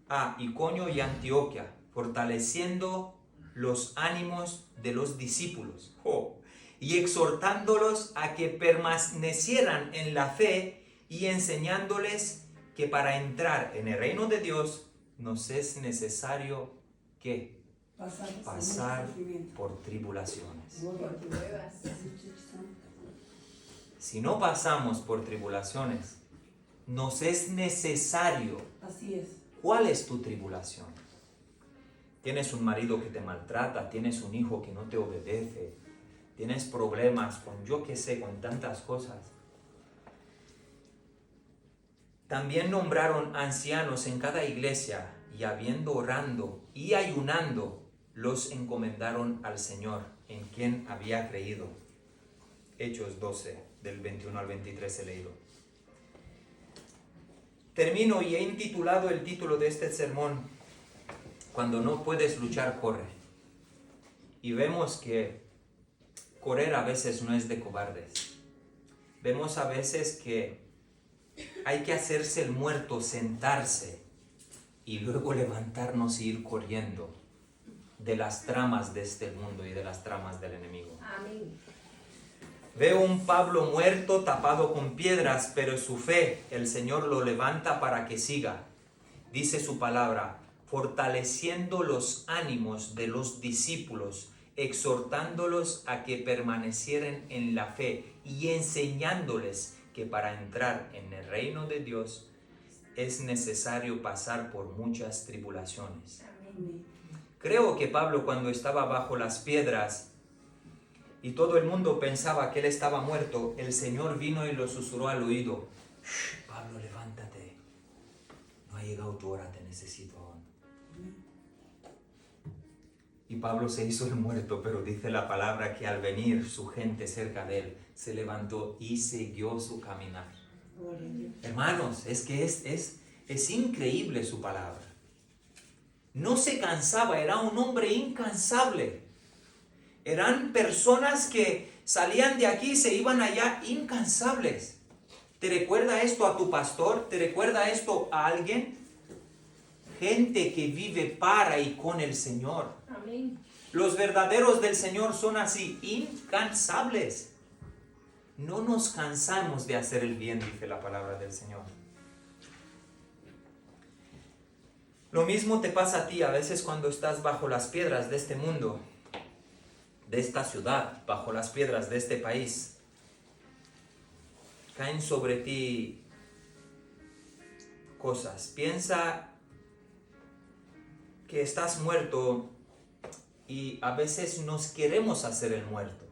a Iconio y Antioquia, fortaleciendo los ánimos de los discípulos y exhortándolos a que permanecieran en la fe y enseñándoles que para entrar en el reino de Dios nos es necesario que pasar por tribulaciones. Si no pasamos por tribulaciones, nos es necesario. Así es. ¿Cuál es tu tribulación? Tienes un marido que te maltrata, tienes un hijo que no te obedece, tienes problemas con yo qué sé, con tantas cosas. También nombraron ancianos en cada iglesia y habiendo orando y ayunando, los encomendaron al Señor en quien había creído. Hechos 12, del 21 al 23 he leído. Termino y he intitulado el título de este sermón, Cuando no puedes luchar, corre. Y vemos que correr a veces no es de cobardes. Vemos a veces que hay que hacerse el muerto, sentarse y luego levantarnos e ir corriendo de las tramas de este mundo y de las tramas del enemigo. Amén. Veo un Pablo muerto, tapado con piedras, pero su fe, el Señor lo levanta para que siga. Dice su palabra, fortaleciendo los ánimos de los discípulos, exhortándolos a que permanecieran en la fe y enseñándoles que para entrar en el reino de Dios es necesario pasar por muchas tribulaciones. Amén. Creo que Pablo, cuando estaba bajo las piedras y todo el mundo pensaba que él estaba muerto, el Señor vino y lo susurró al oído. Pablo, levántate. No ha llegado tu hora, te necesito aún. Y Pablo se hizo el muerto, pero dice la palabra que al venir su gente cerca de él, se levantó y siguió su caminar. Hermanos, es que es increíble su palabra. No se cansaba, era un hombre incansable. Eran personas que salían de aquí y se iban allá incansables. ¿Te recuerda esto a tu pastor? ¿Te recuerda esto a alguien? Gente que vive para y con el Señor. Amén. Los verdaderos del Señor son así, incansables. No nos cansamos de hacer el bien, dice la palabra del Señor. Lo mismo te pasa a ti a veces cuando estás bajo las piedras de este mundo, de esta ciudad, bajo las piedras de este país. Caen sobre ti cosas. Piensa que estás muerto y a veces nos queremos hacer el muerto.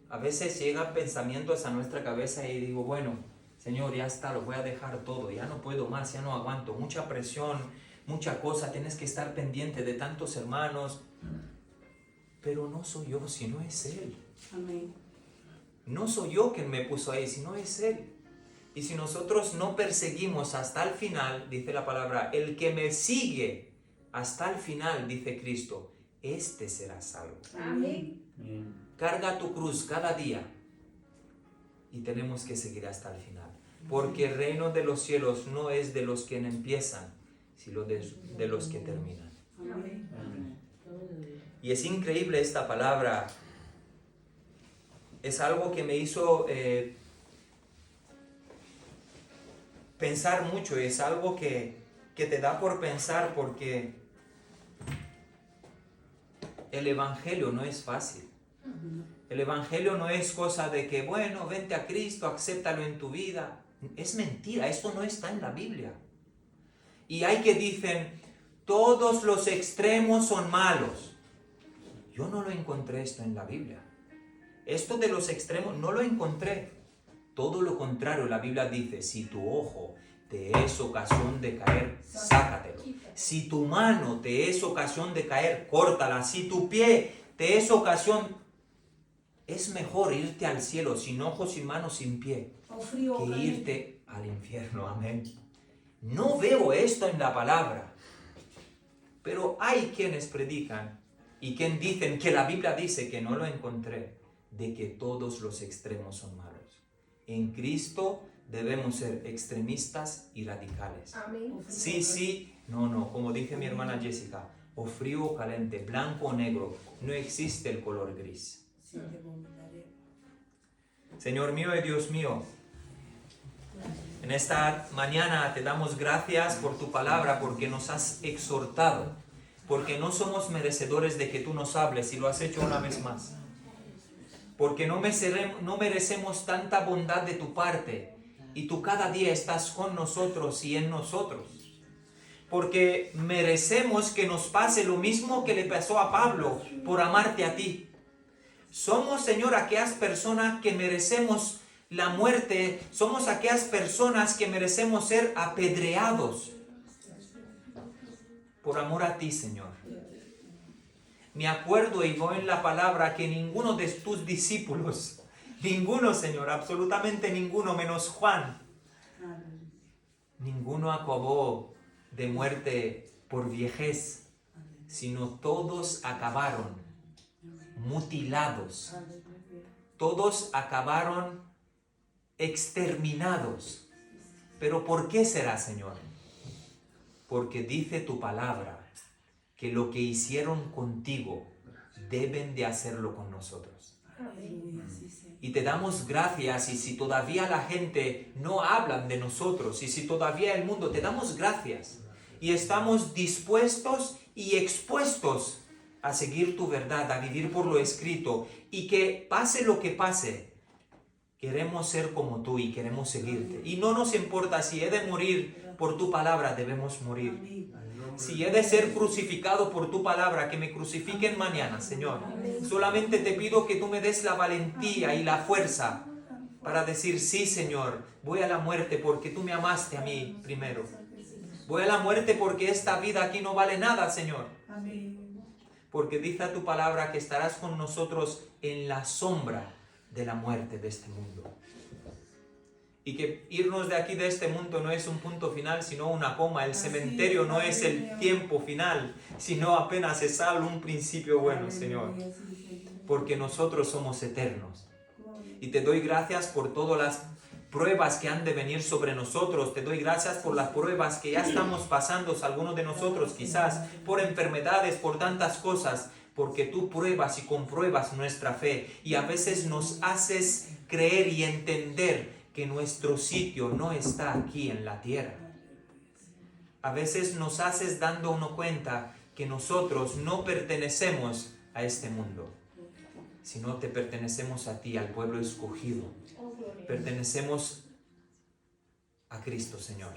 A veces llegan pensamientos a nuestra cabeza y digo, bueno, Señor, ya está, lo voy a dejar todo, ya no puedo más, ya no aguanto, mucha presión, mucha cosa, tienes que estar pendiente de tantos hermanos. Pero no soy yo, sino es Él. Amén. No soy yo quien me puso ahí, sino es Él. Y si nosotros no perseguimos hasta el final, dice la palabra, el que me sigue hasta el final, dice Cristo, este será salvo. Amén. Carga tu cruz cada día y tenemos que seguir hasta el final. Porque el reino de los cielos no es de los que empiezan, sino de los que terminan. Amén. Y es increíble esta palabra. Es algo que me hizo pensar mucho. Es algo que te da por pensar porque el evangelio no es fácil. El evangelio no es cosa de que, bueno, vente a Cristo, acéptalo en tu vida. Es mentira, esto no está en la Biblia. Y hay que dicen, todos los extremos son malos. Yo no lo encontré esto en la Biblia. Esto de los extremos no lo encontré. Todo lo contrario, la Biblia dice, si tu ojo te es ocasión de caer, sácatelo. Si tu mano te es ocasión de caer, córtala. Si tu pie te es ocasión, es mejor irte al cielo sin ojos, sin manos, sin pie, O frío o que caliente. irte al infierno. Amén. No veo esto en la palabra. Pero hay quienes predican y quienes dicen que la Biblia dice, que no lo encontré, de que todos los extremos son malos. En Cristo debemos ser extremistas y radicales. Amén. Sí, sí, no, como dice mi hermana Jessica, o frío o caliente, blanco o negro, no existe el color gris. Sí, te vomitaré. Señor mío y Dios mío, en esta mañana te damos gracias por tu palabra, porque nos has exhortado, porque no somos merecedores de que tú nos hables y lo has hecho una vez más. Porque no merecemos tanta bondad de tu parte y tú cada día estás con nosotros y en nosotros. Porque merecemos que nos pase lo mismo que le pasó a Pablo por amarte a ti. Somos, Señor, aquellas personas que merecemos la muerte, somos aquellas personas que merecemos ser apedreados por amor a ti, Señor. Me acuerdo y voy en la palabra que ninguno de tus discípulos, ninguno, Señor, absolutamente ninguno, menos Juan, ninguno acabó de muerte por viejez, sino todos acabaron mutilados, todos acabaron exterminados. ¿Pero por qué será, Señor? Porque dice tu palabra que lo que hicieron contigo deben de hacerlo con nosotros. Aleluya, sí, Señor. Y te damos gracias, y si todavía la gente no habla de nosotros, y si todavía el mundo, te damos gracias. Y estamos dispuestos y expuestos a seguir tu verdad, a vivir por lo escrito, y que pase lo que pase, queremos ser como tú y queremos seguirte. Y no nos importa si he de morir por tu palabra, debemos morir. Amén. Si he de ser crucificado por tu palabra, que me crucifiquen mañana, Señor. Solamente te pido que tú me des la valentía y la fuerza para decir, sí, Señor, voy a la muerte porque tú me amaste a mí primero. Voy a la muerte porque esta vida aquí no vale nada, Señor. Amén. Porque dice tu palabra que estarás con nosotros en la sombra de la muerte de este mundo. Y que irnos de aquí, de este mundo, no es un punto final, sino una coma. El cementerio no es el tiempo final, sino apenas es algo, un principio bueno, Señor. Porque nosotros somos eternos. Y te doy gracias por todas las pruebas que han de venir sobre nosotros. Te doy gracias por las pruebas que ya estamos pasando, algunos de nosotros quizás, por enfermedades, por tantas cosas. Porque tú pruebas y compruebas nuestra fe. Y a veces nos haces creer y entender que nuestro sitio no está aquí en la tierra. A veces nos haces dándonos cuenta que nosotros no pertenecemos a este mundo, sino te pertenecemos a ti, al pueblo escogido. Pertenecemos a Cristo, Señor.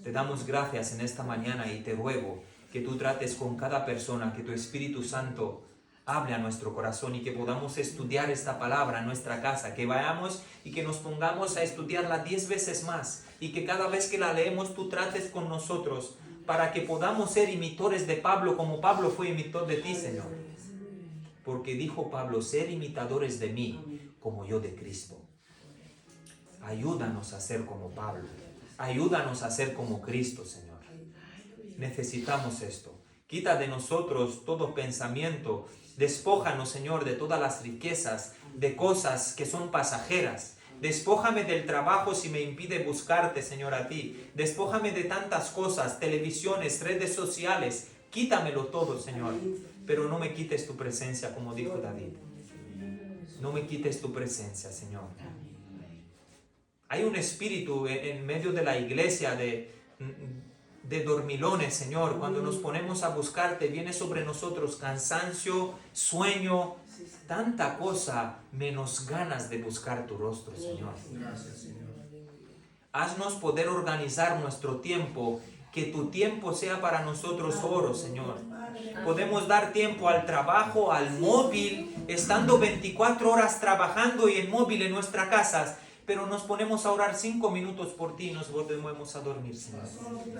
Te damos gracias en esta mañana y te ruego que tú trates con cada persona, que tu Espíritu Santo hable a nuestro corazón y que podamos estudiar esta palabra en nuestra casa, que vayamos y que nos pongamos a estudiarla 10 veces más y que cada vez que la leemos tú trates con nosotros para que podamos ser imitadores de Pablo como Pablo fue imitador de ti, Señor. Porque dijo Pablo, ser imitadores de mí como yo de Cristo. Ayúdanos a ser como Pablo. Ayúdanos a ser como Cristo, Señor. Necesitamos esto. Quita de nosotros todo pensamiento. Despójanos, Señor, de todas las riquezas, de cosas que son pasajeras. Despójame del trabajo si me impide buscarte, Señor, a ti. Despójame de tantas cosas, televisiones, redes sociales. Quítamelo todo, Señor. Pero no me quites tu presencia, como dijo David. No me quites tu presencia, Señor. Hay un espíritu en medio de la iglesia de dormilones, Señor. Cuando nos ponemos a buscarte, viene sobre nosotros cansancio, sueño, tanta cosa, menos ganas de buscar tu rostro, Señor. Gracias, Señor. Haznos poder organizar nuestro tiempo Que tu tiempo sea para nosotros oro, Señor. Podemos dar tiempo al trabajo, al móvil, estando 24 horas trabajando y en móvil en nuestras casas, pero nos ponemos a orar 5 minutos por ti y nos volvemos a dormir, Señor.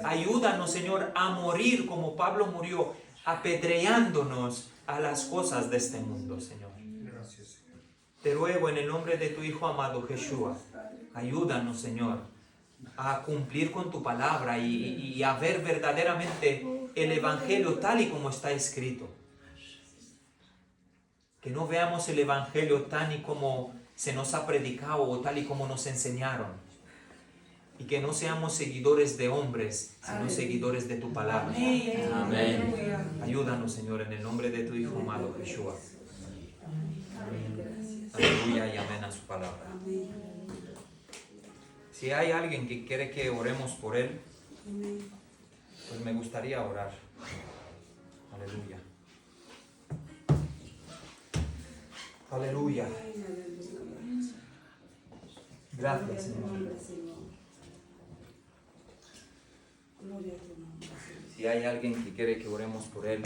Ayúdanos, Señor, a morir como Pablo murió, apedreándonos a las cosas de este mundo, Señor. Te ruego en el nombre de tu Hijo amado Jesús, ayúdanos, Señor, a cumplir con tu palabra y a ver verdaderamente el Evangelio tal y como está escrito. Que no veamos el Evangelio tal y como se nos ha predicado o tal y como nos enseñaron. Y que no seamos seguidores de hombres, sino seguidores de tu palabra. Amén. Ayúdanos, Señor, en el nombre de tu Hijo amado Jesús. Aleluya y amén a su palabra. Si hay alguien que quiere que oremos por él, pues me gustaría orar. Aleluya. Aleluya. Gracias, Señor. Gloria a tu nombre, Señor. Si hay alguien que quiere que oremos por él,